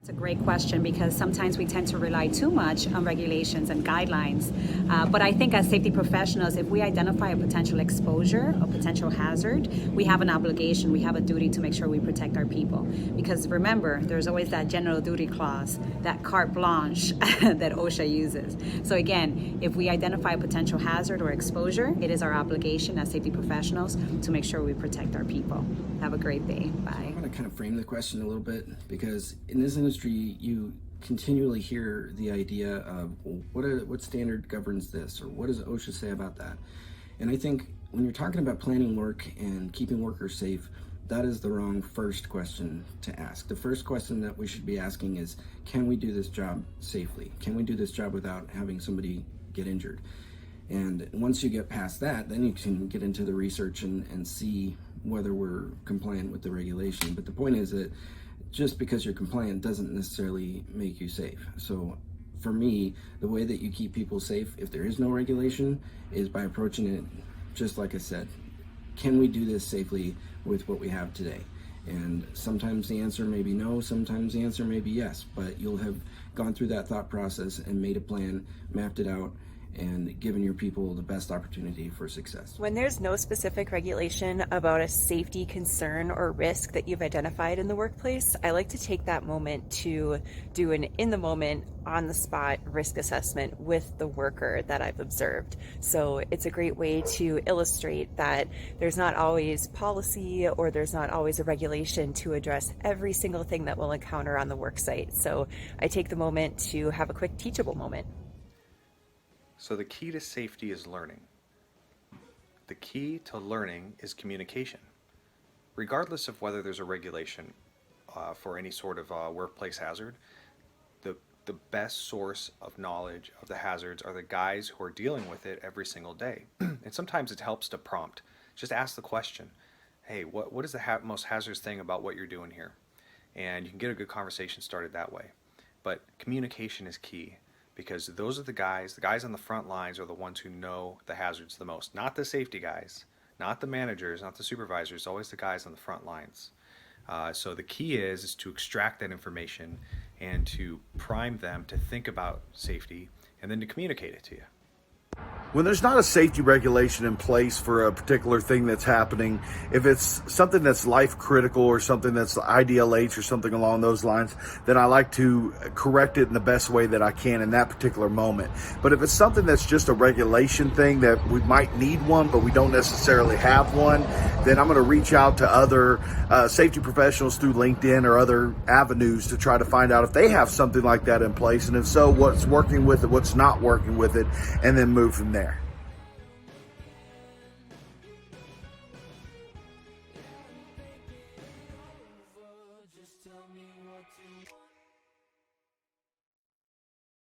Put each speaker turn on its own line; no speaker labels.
It's a great question because sometimes we tend to rely too much on regulations and guidelines. But I think as safety professionals, if we identify a potential exposure, a potential hazard, we have an obligation, we have a duty to make sure we protect our people. Because remember, there's always that general duty clause, that carte blanche that OSHA uses. So again, if we identify a potential hazard or exposure, it is our obligation as safety professionals to make sure we protect our people. Have a great day. Bye.
I'm going to kind of frame the question a little bit, because in this industry you continually hear the idea of, well, what standard governs this, or what does OSHA say about that? And I think when you're talking about planning work and keeping workers safe, that is the wrong first question to ask. The first question that we should be asking is, can we do this job safely? Can we do this job without having somebody get injured? And once you get past that, then you can get into the research and see whether we're compliant with the regulation. But the point is that just because you're compliant doesn't necessarily make you safe. So for me, the way that you keep people safe, if there is no regulation, is by approaching it just like I said. Can we do this safely with what we have today? And sometimes the answer may be no, sometimes the answer may be yes, but you'll have gone through that thought process and made a plan, mapped it out, and giving your people the best opportunity for success.
When there's no specific regulation about a safety concern or risk that you've identified in the workplace, I like to take that moment to do an in-the-moment, on-the-spot risk assessment with the worker that I've observed. So it's a great way to illustrate that there's not always policy or there's not always a regulation to address every single thing that we'll encounter on the work site. So I take the moment to have a quick teachable moment.
So the key to safety is learning. The key to learning is communication. Regardless of whether there's a regulation for any sort of workplace hazard, the best source of knowledge of the hazards are the guys who are dealing with it every single day. And sometimes it helps to prompt. Just ask the question, hey, what is the most hazardous thing about what you're doing here? And you can get a good conversation started that way. But communication is key, because those are the guys on the front lines are the ones who know the hazards the most. Not the safety guys, not the managers, not the supervisors, always the guys on the front lines. So the key is to extract that information and to prime them to think about safety and then to communicate it to you.
When there's not a safety regulation in place for a particular thing that's happening, if it's something that's life critical or something that's IDLH or something along those lines, then I like to correct it in the best way that I can in that particular moment. But if it's something that's just a regulation thing that we might need one, but we don't necessarily have one, then I'm going to reach out to other safety professionals through LinkedIn or other avenues to try to find out if they have something like that in place. And if so, what's working with it, what's not working with it, and then move from there.